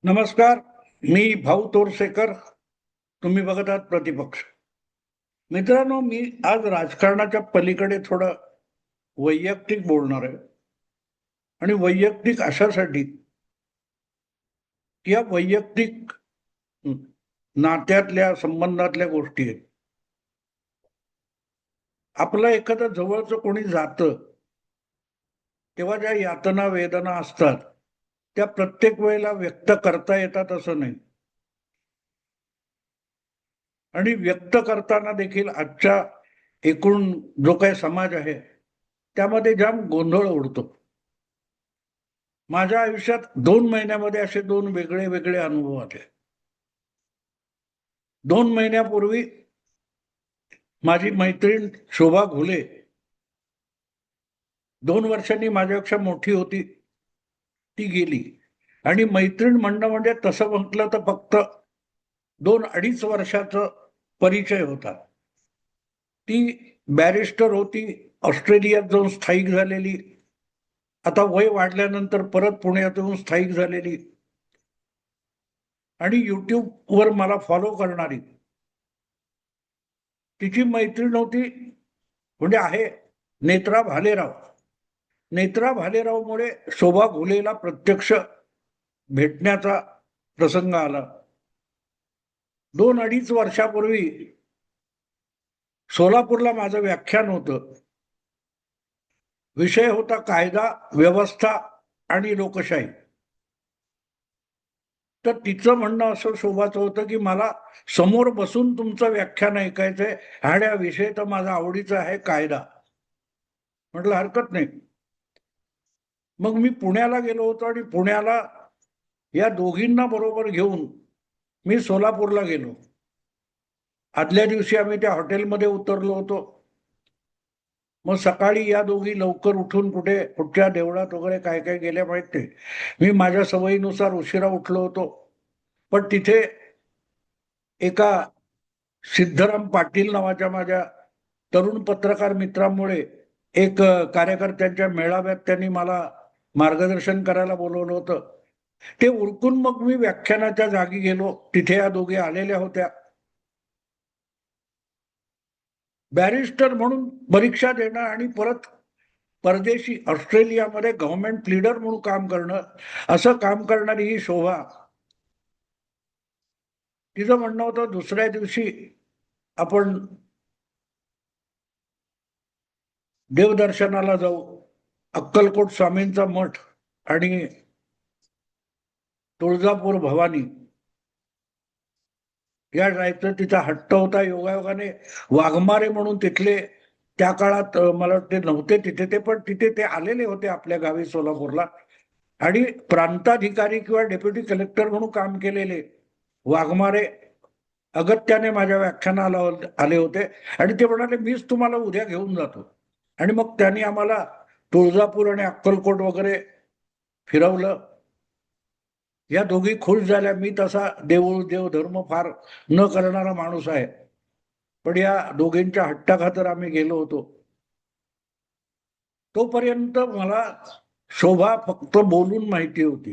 नमस्कार. मी भाऊ तोरसेकर. तुम्ही बघत आहात प्रतिपक्ष. मित्रांनो, मी आज राजकारणाच्या पलीकडे थोडं वैयक्तिक बोलणार आहे. आणि वैयक्तिक अशासाठी की या वैयक्तिक नात्यातल्या संबंधातल्या गोष्टी आहेत. आपलं एखादं जवळचं कोणी जातं तेव्हा ज्या यातना वेदना असतात त्या प्रत्येक वेळेला व्यक्त करता येतात असं नाही. आणि व्यक्त करताना देखील आजच्या एकूण जो काही समाज आहे त्यामध्ये जाम गोंधळ उडतो. माझ्या आयुष्यात 2 महिन्यामध्ये असे 2 वेगळे अनुभव आले. 2 महिन्यापूर्वी माझी मैत्रीण शोभा घुले 2 वर्षांनी माझ्यापेक्षा मोठी होती, ती गेली. आणि मैत्रीण म्हणणं म्हणजे तसं म्हटलं तर फक्त 2-2.5 वर्षाचा परिचय होता. ती बॅरिस्टर होती, ऑस्ट्रेलियात जाऊन स्थायिक झालेली, आता वय वाढल्यानंतर परत पुण्यात येऊन स्थायिक झालेली आणि युट्यूबवर मला फॉलो करणारी. तिची मैत्रीण होती म्हणजे आहे नेत्रा भालेराव. नेत्रा भालेरावमुळे शोभा घुलेला प्रत्यक्ष भेटण्याचा प्रसंग आला. 2-2.5 वर्षापूर्वी सोलापूरला माझं व्याख्यान होतं. विषय होता कायदा व्यवस्था आणि लोकशाही. तर तिचं म्हणणं असं शोभाचं होतं की मला समोर बसून तुमचं व्याख्यान ऐकायचंय आणि हा विषय तर माझा आवडीचा आहे, कायदा. म्हटलं हरकत नाही. मग मी पुण्याला गेलो होतो आणि पुण्याला या दोघींना बरोबर घेऊन मी सोलापूरला गेलो. आदल्या दिवशी आम्ही त्या हॉटेलमध्ये उतरलो होतो. मग सकाळी या दोघी लवकर उठून कुठच्या देवळात वगैरे काय काय गेल्या माहित नाही. मी माझ्या सवयीनुसार उशिरा उठलो होतो. पण तिथे एका सिद्धराम पाटील नावाच्या माझ्या तरुण पत्रकार मित्रांमुळे एक कार्यकर्त्यांच्या मेळाव्यात त्यांनी मला मार्गदर्शन करायला बोलवलं होतं. ते उरकून मग मी व्याख्यानाच्या जागी गेलो. तिथे या दोघी आलेल्या होत्या. बॅरिस्टर म्हणून परीक्षा देणं आणि परत परदेशी ऑस्ट्रेलियामध्ये गव्हर्नमेंट लीडर म्हणून काम करणं, असं काम करणारी ही शोभा. तिचं म्हणणं होतं दुसऱ्या दिवशी आपण देवदर्शनाला जाऊ. अक्कलकोट स्वामींचा मठ आणि तुळजापूर भवानी या जायचं तिचा हट्ट होता. योगायोगाने वाघमारे म्हणून तिथले त्या काळात मला वाटते नव्हते तिथे ते, पण तिथे ते आलेले होते आपल्या गावी सोलापूरला. आणि प्रांताधिकारी किंवा डेप्युटी कलेक्टर म्हणून काम केलेले वाघमारे अगत्याने माझ्या व्याख्यानाला आले होते. आणि ते म्हणाले मीच तुम्हाला उद्या घेऊन जातो. आणि मग त्यांनी आम्हाला तुळजापूर आणि अक्कलकोट वगैरे फिरवलं. या दोघी खुश झाल्या. मी तसा देवधर्म फार न करणारा माणूस आहे, पण या दोघींच्या हट्टाखातर आम्ही गेलो होतो. तोपर्यंत मला शोभा फक्त बोलून माहिती होती.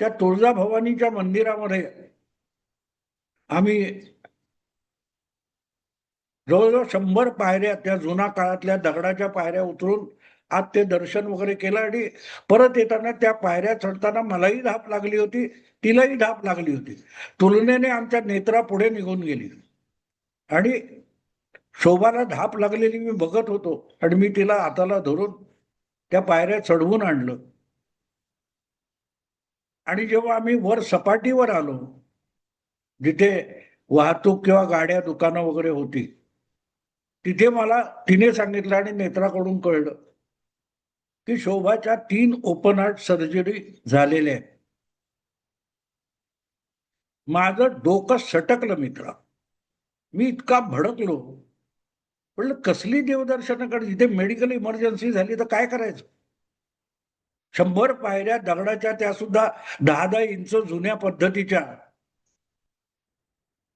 त्या तुळजाभवानीच्या मंदिरामध्ये आम्ही जवळजवळ 100 पायऱ्या, त्या जुना काळातल्या दगडाच्या पायऱ्या उतरून आत ते दर्शन वगैरे केलं. आणि परत येताना त्या पायऱ्या चढताना मलाही धाप लागली होती, तिलाही धाप लागली होती. तुलनेने आमच्या नेत्रा पुढे निघून गेली आणि शोभाला धाप लागलेली मी बघत होतो आणि मी तिला हाताला धरून त्या पायऱ्या चढवून आणलं. आणि जेव्हा आम्ही वर सपाटीवर आलो, जिथे वाहतूक किंवा गाड्या दुकानं वगैरे होती, तिथे मला तिने सांगितलं आणि नेत्राकडून कळलं की शोभाच्या 3 ओपन हार्ट सर्जरी झालेल्या आहेत. माझं डोकं सटकलं मित्रा. मी इतका भडकलो. म्हटलं कसली देवदर्शनाकडे, जिथे मेडिकल इमर्जन्सी झाली तर काय करायचं. 100 पायऱ्या दगडाच्या, त्या सुद्धा 10-10 इंच जुन्या पद्धतीच्या.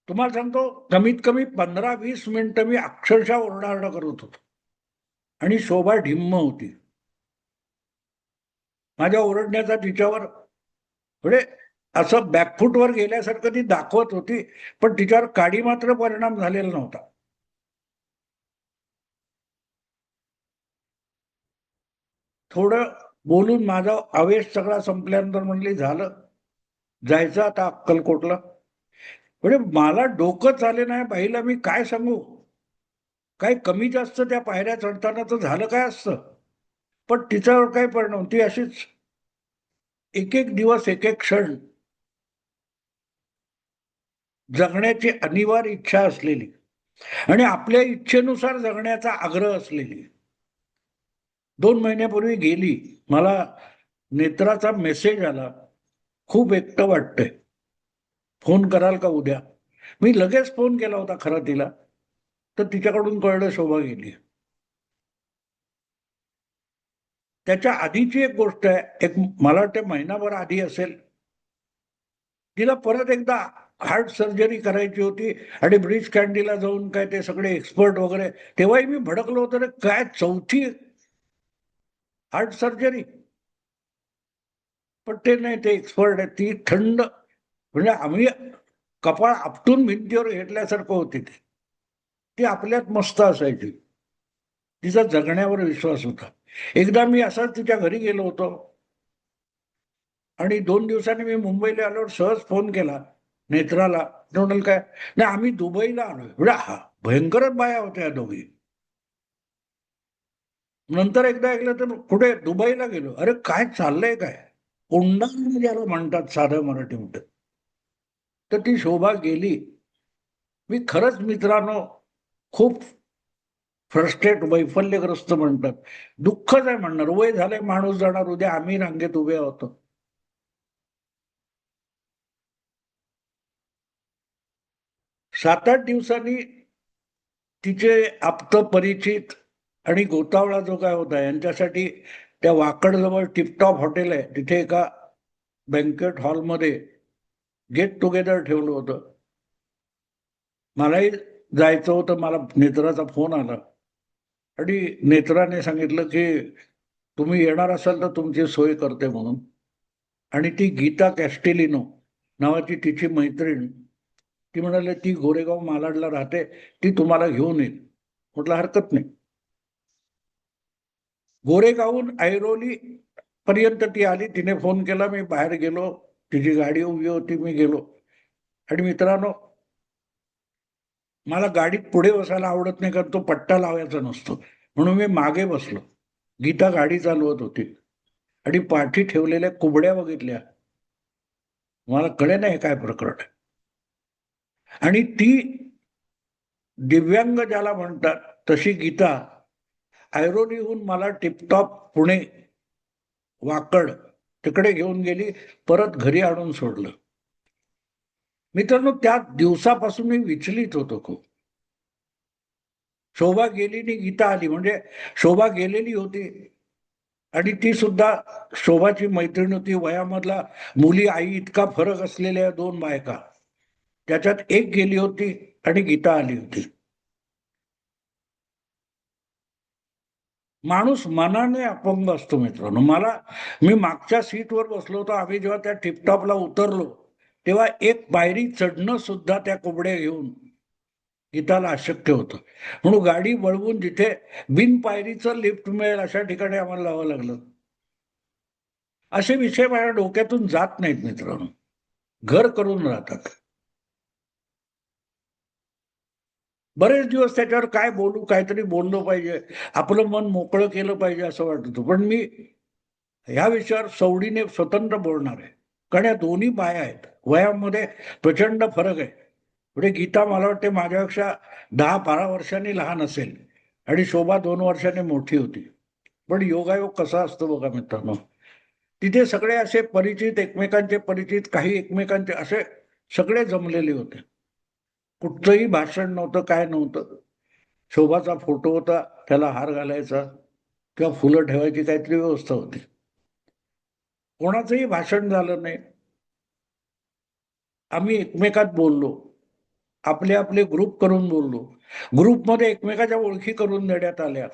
तुम्हाला सांगतो कमीत कमी 15-20 मिनिटं मी अक्षरशः ओरडाओरडा करत होतो. आणि शोभा ढिम्म होती. माझ्या ओरडण्याचा तिच्यावर म्हणजे असं बॅकफूटवर गेल्यासारखं ती दाखवत होती, पण तिच्यावर काडी मात्र परिणाम झालेला नव्हता. थोडं बोलून माझा आवेश सगळा संपल्यानंतर म्हणली झालं, जायचं आता अक्कलकोटला. म्हणजे मला डोकं चाले नाही बाईला मी काय सांगू. काही कमी जास्त त्या पायऱ्या चढताना तर झालं काय असतं, पण तिच्यावर काय परिणाम, ती अशीच एक एक दिवस एक एक क्षण जगण्याची अनिवार्य इच्छा असलेली आणि आपल्या इच्छेनुसार जगण्याचा आग्रह असलेली. 2 महिन्यापूर्वी गेली. मला नेत्राचा मेसेज आला, खूप एकटं वाटतंय, फोन कराल का उद्या. मी लगेच फोन केला होता खरं तिला, तर तिच्याकडून कळलं शोभा गेली. त्याच्या आधीची एक गोष्ट आहे, एक मला वाटतं महिनाभर आधी असेल, तिला परत एकदा हार्ट सर्जरी करायची होती आणि ब्रिज कॅन्डीला जाऊन काय ते सगळे एक्सपर्ट वगैरे, तेव्हाही मी भडकलो होतो, रे काय चौथी हार्ट सर्जरी. पण ते नाही, ते एक्सपर्ट आहे. ती थंड, म्हणजे आम्ही कपाळ आपटून भिंतीवर घेतल्यासारखं होती. ती आपल्यात मस्त असायची. तिचा जगण्यावर विश्वास होता. एकदा मी असाच तिच्या घरी गेलो होतो आणि 2 दिवसांनी मी मुंबईला आल्यावर सहज फोन केला नेत्राला. म्हणाल काय, नाही आम्ही दुबईला आलोय. म्हणजे हा भयंकरच बाया होत्या या दोघी. नंतर एकदा ऐकलं तर कुठे दुबईला गेलो. अरे काय चाललंय काय, कोंडाणा ज्याला म्हणतात साधं मराठीमध्ये, तर ती शोभा गेली. मी खरंच मित्रांनो खूप फ्रस्ट्रेट, वैफल्यग्रस्त म्हणतात, दुःखच आहे म्हणणार. वय झालंय, माणूस जाणार, उद्या आम्ही रांगेत उभे होतो. 7-8 दिवसांनी तिचे आप्त परिचित आणि गोतावळा जो काय होता यांच्यासाठी त्या वाकडजवळ टिपटॉप हॉटेल आहे, तिथे एका बँकेट हॉलमध्ये गेट टुगेदर ठेवलं होतं. मलाही जायचं होतं. मला नेत्राचा फोन आला आणि नेत्राने सांगितलं की तुम्ही येणार असाल तर तुमची सोय करते म्हणून. आणि ती गीता कॅस्टेलिनो नावाची तिची मैत्रीण, ती म्हणाले ती गोरेगाव मालाडला राहते, ती तुम्हाला घेऊन येईल. म्हटलं हरकत नाही. गोरेगावहून ऐरोली पर्यंत ती आली. तिने फोन केला, मी बाहेर गेलो, तिची गाडी उभी होती, मी गेलो. आणि मित्रांनो, मला गाडीत पुढे बसायला आवडत नाही, कारण तो पट्टा लावायचा नसतो, म्हणून मी मागे बसलो. गीता गाडी चालवत होती आणि पाठी ठेवलेल्या कुबड्या बघितल्या. मला कळे नाही काय प्रकरण. आणि ती दिव्यांग ज्याला म्हणतात तशी गीता ऐरोलीहून मला टिपटॉप पुणे वाकड तिकडे घेऊन गेली, परत घरी आणून सोडलं. मित्रांनो, त्या दिवसापासून मी विचलित होतो खूप. शोभा गेली आणि गीता आली, म्हणजे शोभा गेलेली होती आणि ती सुद्धा शोभाची मैत्रीण होती. वयामधला मुली आई इतका फरक असलेल्या 2 बायका, त्याच्यात एक गेली होती आणि गीता आली होती. माणूस मनाने अपंग असतो मित्रांनो. मी मागच्या सीटवर बसलो होतो. आम्ही जेव्हा त्या टिपटॉपला उतरलो, तेव्हा एक पायरी चढणं सुद्धा त्या कोंबड्या घेऊन गीताला अशक्य होतं. म्हणून गाडी वळवून जिथे बिन पायरीचं लिफ्ट मिळेल अशा ठिकाणी आम्हाला लावावं लागलं. असे विषय माझ्या डोक्यातून जात नाहीत मित्रांनो, घर करून राहतात. बरेच दिवस त्याच्यावर काय बोलू, काहीतरी बोललो पाहिजे, आपलं मन मोकळं केलं पाहिजे असं वाटत होतं. पण मी ह्या विषयावर सवडीने स्वतंत्र बोलणार आहे, कारण या दोन्ही बाया आहेत. वयामध्ये प्रचंड फरक आहे. म्हणजे गीता मला वाटते माझ्यापेक्षा 10-12 वर्षांनी लहान असेल आणि शोभा 2 वर्षांनी मोठी होती. पण योगायोग कसा असतो बघा मित्रांनो. तिथे सगळे असे परिचित, एकमेकांचे परिचित, काही एकमेकांचे असे सगळे जमलेले होते. कुठचंही भाषण नव्हतं, काय नव्हतं. शोभाचा फोटो होता, त्याला हार घालायचा किंवा फुलं ठेवायची काहीतरी व्यवस्था होती. कोणाचंही भाषण झालं नाही. आम्ही एकमेकात बोललो, आपले आपले ग्रुप करून बोललो. ग्रुपमध्ये एकमेकाच्या ओळखी करून देण्यात आल्या.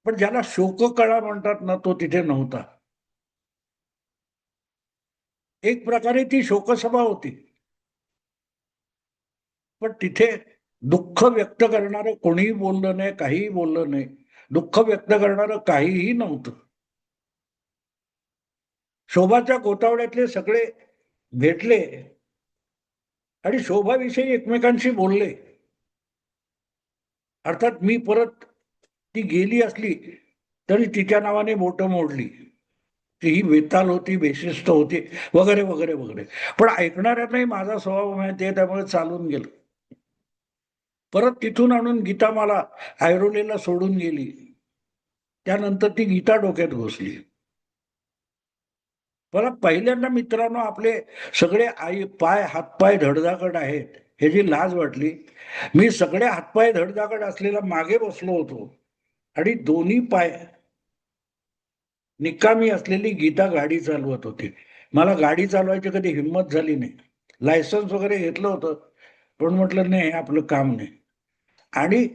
पण ज्याला शोककळा म्हणतात ना, तो तिथे नव्हता. एक प्रकारे ती शोकसभा होती, पण तिथे दुःख व्यक्त करणारं कोणीही बोललं नाही, काहीही बोललं नाही. दुःख व्यक्त करणारं काहीही नव्हतं. शोभाच्या गोतावड्यातले सगळे भेटले आणि शोभाविषयी एकमेकांशी बोलले. अर्थात मी परत ती गेली असली तरी तिच्या नावाने बोटं मोडली. ती ही बेताल होती, बेशिस्त होती, वगैरे वगैरे वगैरे. पण ऐकणाऱ्यांनाही माझा स्वभाव माहिती आहे, त्यामुळे चालून गेलं. परत तिथून आणून गीता मला ऐरोलीला सोडून गेली. त्यानंतर ती गीता डोक्यात घुसली. मला पहिल्यांदा मित्रांनो आपले सगळे पाय हातपाय धडधाकट आहेत ह्याची लाज वाटली. मी सगळे हातपाय धडधाकट असलेला मागे बसलो होतो आणि दोन्ही पाय निकामी असलेली गीता गाडी चालवत होती. मला गाडी चालवायची कधी हिंमत झाली नाही. लायसन्स वगैरे घेतलं होतं, पण म्हटलं नाही, आपलं काम नाही. आणि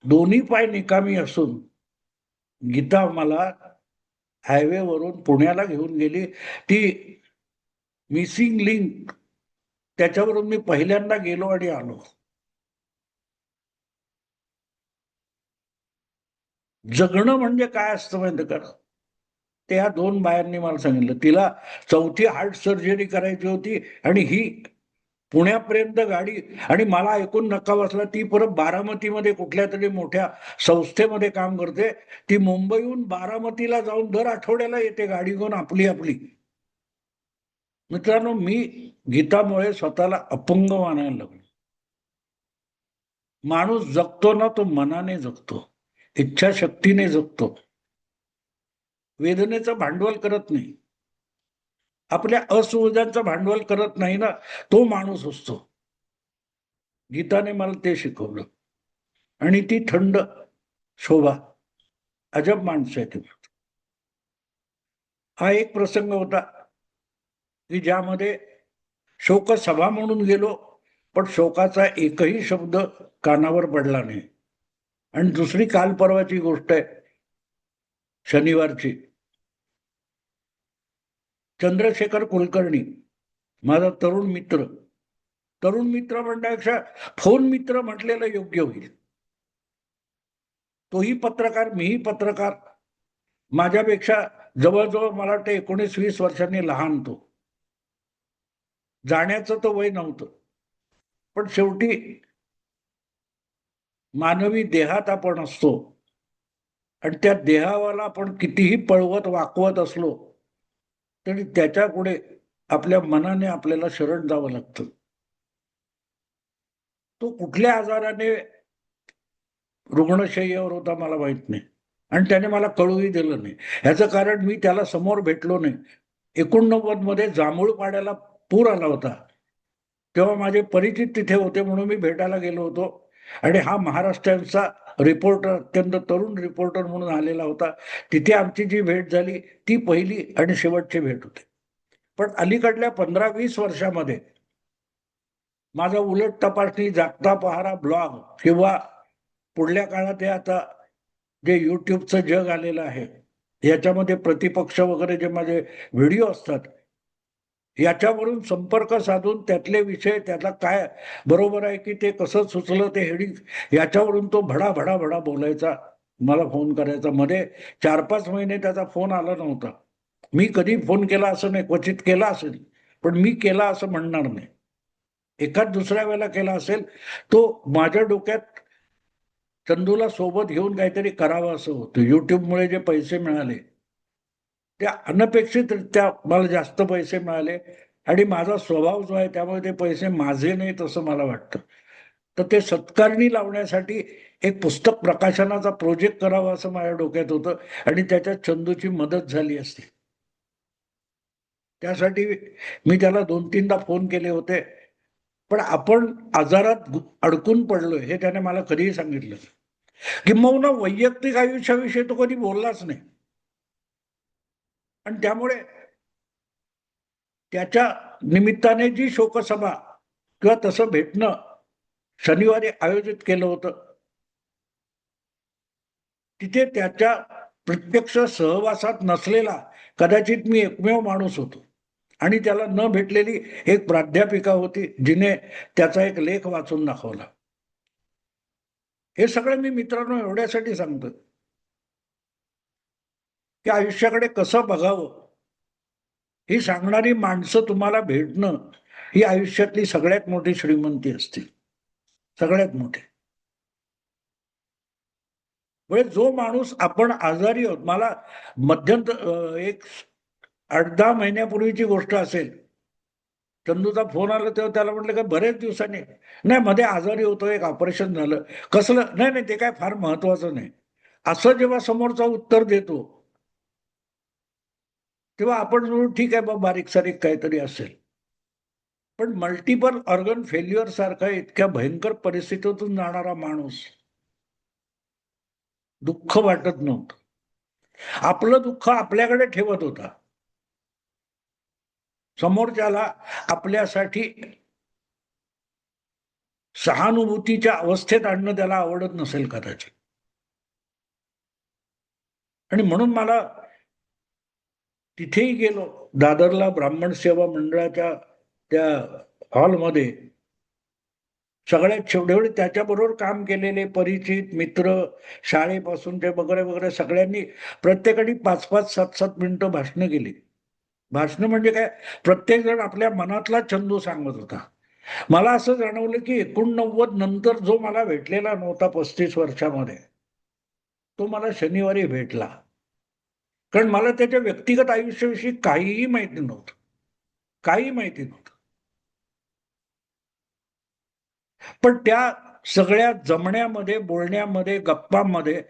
दोन्ही पाय निकामी असून गीता मला हायवेवरून पुण्याला घेऊन गेली. ती मिसिंग लिंक त्याच्यावरून मी पहिल्यांदा गेलो आणि आलो. जगणं म्हणजे काय असतं माहिती का? त्या दोन बायांनी मला सांगितलं. तिला चौथी हार्ट सर्जरी करायची होती आणि ही पुण्यापर्यंत गाडी, आणि मला ऐकून नका बसला, ती परत बारामतीमध्ये कुठल्या तरी मोठ्या संस्थेमध्ये काम करते. ती मुंबईहून बारामतीला जाऊन दर आठवड्याला येते गाडी घेऊन आपली आपली. मित्रांनो, मी गीतामुळे स्वतःला अपंग मानायला लागलो. माणूस जगतो ना, तो मनाने जगतो, इच्छाशक्तीने जगतो, वेदनेचं भांडवल करत नाही, आपल्या असुविधांचं भांडवल करत नाही ना, तो माणूस असतो. गीताने मला ते शिकवलं. आणि ती थंड शोभा, अजब माणसं आहे ती. हा एक प्रसंग होता की ज्यामध्ये शोकसभा म्हणून गेलो, पण शोकाचा एकही शब्द कानावर पडला नाही. आणि दुसरी काल परवाची गोष्ट आहे, शनिवारची. चंद्रशेखर कुलकर्णी, माझा तरुण मित्र म्हणण्यापेक्षा फोन मित्र म्हटलेलं योग्य होईल. तोही पत्रकार, मीही पत्रकार. माझ्यापेक्षा जवळजवळ मला वाटतं 19-20 वर्षांनी लहान तो. जाण्याचं तर वय नव्हतं, पण शेवटी मानवी देहात आपण असतो आणि त्या देहावाला आपण कितीही पळवत वाकवत असलो तरी त्याच्या पुढे आपल्या मनाने आपल्याला शरण जावं लागतं. तो कुठल्या आजाराने रुग्णशय्यावर होता मला माहित नाही, आणि त्याने मला कळूही दिलं नाही. ह्याचं कारण मी त्याला समोर भेटलो नाही. 89 मध्ये जांभूळपाड्याला पूर आला होता, तेव्हा माझे परिचित तिथे होते म्हणून मी भेटायला गेलो होतो. आणि हा महाराष्ट्राचा रिपोर्टर, अत्यंत तरुण रिपोर्टर म्हणून आलेला होता. तिथे आमची जी भेट झाली ती पहिली आणि शेवटची भेट होती. पण अलीकडल्या 15-20 वर्षामध्ये माझा उलट तपासणी, जागता पहारा ब्लॉग, किंवा पुढल्या काळात हे आता जे युट्यूबचं जग आलेलं आहे याच्यामध्ये प्रतिपक्ष वगैरे जे माझे व्हिडिओ असतात याच्यावरून संपर्क साधून त्यातले विषय, त्याला काय बरोबर आहे की ते कसं सुचलं ते हेडिंग, याच्यावरून तो भडा भडा भडा बोलायचा, मला फोन करायचा. मध्ये 4-5 महिने त्याचा फोन आला नव्हता. मी कधी फोन केला असं नाही, क्वचित केला असेल, पण मी केला असं म्हणणार नाही. एखाद दुसऱ्या वेळेला केला असेल. तो माझ्या डोक्यात चंदूला सोबत घेऊन काहीतरी करावं असं होतं. युट्यूबमुळे जे पैसे मिळाले त्या अनपेक्षितरित्या मला जास्त पैसे मिळाले, आणि माझा स्वभाव जो आहे त्यामुळे ते पैसे माझे नाहीत असं मला वाटतं. तर ते सत्कारणी लावण्यासाठी एक पुस्तक प्रकाशनाचा प्रोजेक्ट करावा असं माझ्या डोक्यात होतं, आणि त्याच्यात चंदूची मदत झाली असती. त्यासाठी मी त्याला 2-3दा फोन केले होते. पण आपण आजारात अडकून पडलोय हे त्याने मला कधीही सांगितलं. किंबहुना वैयक्तिक आयुष्याविषयी तो कधी बोललाच नाही. आणि त्यामुळे त्याच्या निमित्ताने जी शोकसभा किंवा तसं भेटणं शनिवारी आयोजित केलं होतं, तिथे त्याच्या प्रत्यक्ष सहवासात नसलेला कदाचित मी एकमेव माणूस होतो. आणि त्याला न भेटलेली एक प्राध्यापिका होती, जिने त्याचा एक लेख वाचून दाखवला. हे सगळं मी मित्रांनो एवढ्यासाठी सांगतो की आयुष्याकडे कसं बघावं ही सांगणारी माणसं तुम्हाला भेटणं ही आयुष्यातली सगळ्यात मोठी श्रीमंती असते, सगळ्यात मोठी. म्हणजे जो माणूस आपण आजारी आहोत, मला मध्यंतर एक 8-10 महिन्यापूर्वीची गोष्ट असेल, चंदूचा फोन आला तेव्हा त्याला म्हटलं का बरेच दिवसांनी, नाही मध्ये आजारी होतो, एक ऑपरेशन झालं. कसलं? नाही नाही, ते काय फार महत्वाचं नाही. असं जेव्हा समोरचा उत्तर देतो तेव्हा आपण म्हणू ठीक आहे बा, बारीक सारीक काहीतरी असेल. पण मल्टिपल ऑर्गन फेल्युअर सारखा इतक्या भयंकर परिस्थितीतून जाणारा माणूस, दुःख वाटत नव्हतं. आपलं दुःख आपल्याकडे ठेवत होता. समोरच्याला आपल्यासाठी सहानुभूतीच्या अवस्थेत आणणं त्याला आवडत नसेल कदाचित. आणि म्हणून मला तिथेही गेलो, दादरला ब्राह्मण सेवा मंडळाच्या त्या हॉलमध्ये सगळ्यात शेवटी त्याच्याबरोबर काम केलेले परिचित मित्र, शाळेपासून ते वगैरे वगैरे सगळ्यांनी प्रत्येकाने 5-5, 7-7 मिनिटं भाषणं केली. भाषणं म्हणजे काय, प्रत्येक जण आपल्या मनातला चंदू सांगत होता. मला असं जाणवलं की 89 नंतर जो मला भेटलेला नव्हता 35 वर्षामध्ये, तो मला शनिवारी भेटला. कारण मला त्याच्या व्यक्तिगत आयुष्याविषयी काहीही माहिती नव्हतं, काही माहिती नव्हतं. पण त्या सगळ्या जमण्यामध्ये, बोलण्यामध्ये, गप्पांमध्ये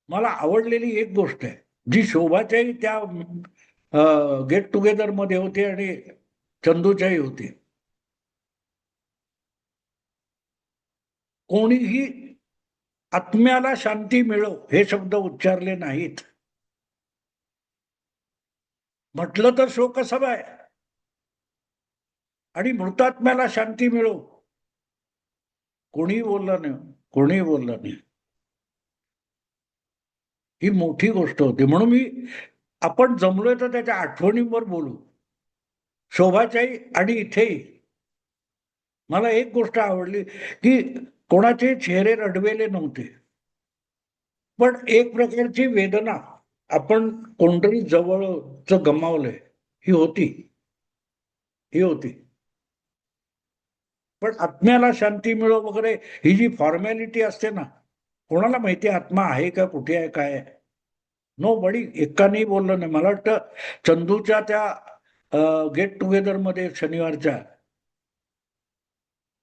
मला आवडलेली एक गोष्ट आहे, जी शोभाच्याही त्या गेट टुगेदर मध्ये होती आणि चंदूच्याही होती. कोणीही आत्म्याला शांती मिळो हे शब्द उच्चारले नाहीत. म्हटलं तर शोकसभा आहे. आणि मृतात्म्याला शांती मिळो कोणीही बोललं नाही, कोणीही बोललं नाही. ही मोठी गोष्ट होती. म्हणून मी, आपण जमलोय तर त्याच्या आठवणींवर बोलू, शोभाच्याही आणि इथेही. मला एक गोष्ट आवडली की कोणाचे चेहरे रडवेले नव्हते, पण एक प्रकारची वेदना, आपण कोणतरी जवळच गमावलंय ही होती, ही होती. पण आत्म्याला शांती मिळो वगैरे ही जी फॉर्मॅलिटी असते ना, कोणाला माहिती आत्मा आहे का, कुठे आहे, काय आहे? नो बडी, एकानेही बोललं नाही. मला वाटतं चंदूच्या त्या गेट टुगेदर मध्ये शनिवारच्या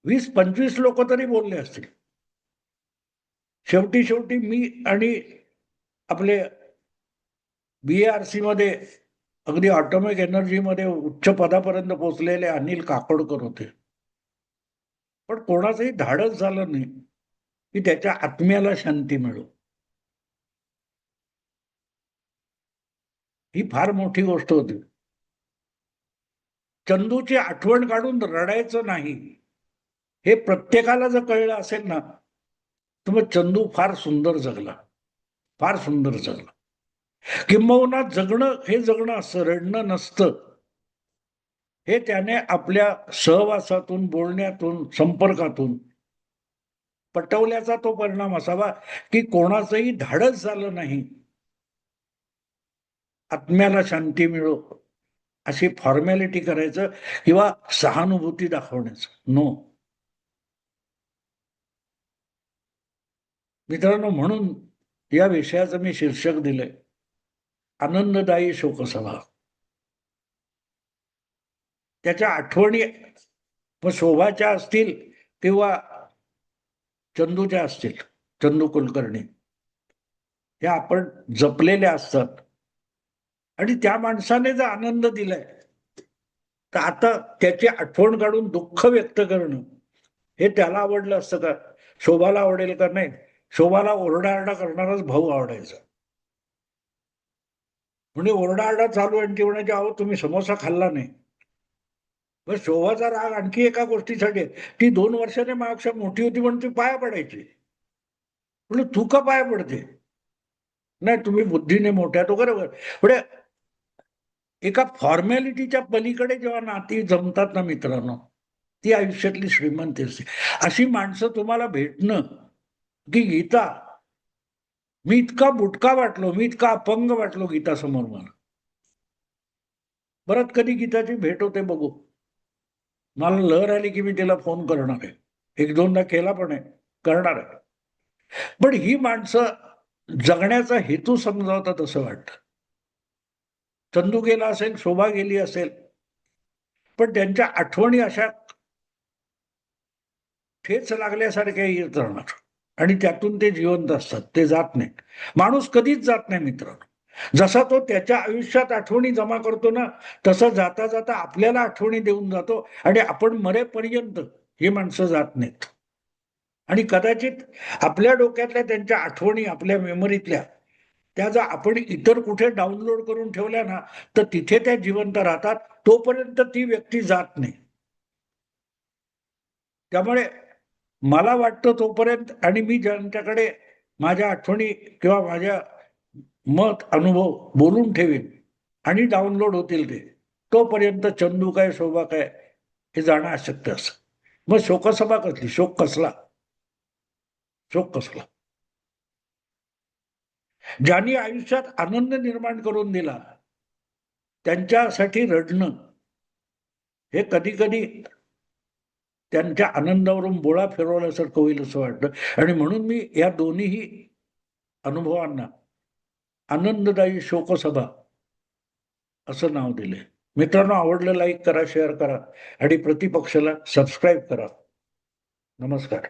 20-25 लोक तरी बोलले असतील. शेवटी शेवटी मी आणि आपले BARC मध्ये अगदी ऑटोमिक एनर्जी मध्ये उच्च पदापर्यंत पोहोचलेले अनिल काकोडकर होते. पण कोणाचंही धाडस झालं नाही की त्याच्या आत्म्याला शांती मिळो. ही फार मोठी गोष्ट होती. चंदूची आठवण काढून रडायचं नाही, हे प्रत्येकाला जर कळलं असेल ना, तर मग चंदू फार सुंदर जगला, फार सुंदर जगला. किंबहुना जगणं हे जगणं असं, रडणं नसतं. हे त्याने आपल्या सहवासातून, बोलण्यातून, संपर्कातून पटवल्याचा तो परिणाम असावा की कोणाचंही धाडस झालं नाही आत्म्याला शांती मिळो अशी फॉर्मॅलिटी करायचं किंवा सहानुभूती दाखवण्याचं. नो मित्रांनो, म्हणून या विषयाचं मी शीर्षक दिलंय आनंददायी शोकसभा. त्याच्या आठवणी मग शोभाच्या असतील किंवा चंदूच्या असतील, चंदू कुलकर्णी, ह्या आपण जपलेल्या असतात. आणि त्या माणसाने जर आनंद दिलाय तर आता त्याची आठवण काढून दुःख व्यक्त करणं हे त्याला आवडलं असतं का? शोभाला आवडेल का? नाही. शोभाला ओरडाआरडा करणाराच भाऊ आवडायचा. म्हणजे ओरडाआरडा चालू आणि ती म्हणायची, अहो तुम्ही समोसा खाल्ला नाही. मग शोभाचा राग आणखी एका गोष्टीसाठी, ती 2 वर्षाने माझ्यापेक्षा मोठी होती म्हणून ती पाया पडायची. म्हणलं तू का पाया पडते? नाही तुम्ही बुद्धीने मोठ्या, तो बरोबर. म्हणजे एका फॉर्मॅलिटीच्या पलीकडे जेव्हा नाती जमतात ना मित्रांनो, ती आयुष्यातली श्रीमंती असते. अशी माणसं तुम्हाला भेटणं की गीता, मी इतका बुटका वाटलो, मी इतका अपंग वाटलो गीता समोर मला. परत कधी गीताची भेट होते बघू. मला लहर आली की मी तिला फोन करणार आहे. एक दोनदा केला पण आहे, करणार आहे. पण ही माणसं जगण्याचा हेतू समजावतात असं वाटतं. चंदू गेला असेल, शोभा गेली असेल, पण त्यांच्या आठवणी अशा ठेच लागल्यासारख्या येत राहणार आणि त्यातून ते जिवंत असतात, ते जात नाही. माणूस कधीच जात नाही मित्रांनो. जसा तो त्याच्या आयुष्यात आठवणी जमा करतो ना, तसं जाता जाता आपल्याला आठवणी देऊन जातो आणि आपण मरेपर्यंत ही माणसं जात नाहीत. आणि कदाचित आपल्या डोक्यातल्या त्यांच्या आठवणी, आपल्या मेमरीतल्या, त्या जर आपण इतर कुठे डाउनलोड करून ठेवल्या ना, तर तिथे त्या जिवंत राहतात. तोपर्यंत ती व्यक्ती जात नाही. त्यामुळे मला वाटतं तोपर्यंत, आणि मी ज्यांच्याकडे माझ्या आठवणी किंवा माझ्या मत, अनुभव बोलून ठेवीन आणि डाउनलोड होतील ते, तोपर्यंत चंदू काय, शोभा काय हे जाणं अशक्य असं. मग शोकसभा कसली? शोक कसला? शोक कसला? ज्यांनी आयुष्यात आनंद निर्माण करून दिला त्यांच्यासाठी रडणं हे कधी कधी त्यांच्या आनंदावरून बोळा फिरवल्यासारखं होईल असं वाटतं. आणि म्हणून मी या दोन्हीही अनुभवांना आनंददायी शोकसभा असं नाव दिले. मित्रांनो, आवडलं लाईक करा, शेअर करा आणि प्रतिपक्षाला सबस्क्राईब करा. नमस्कार.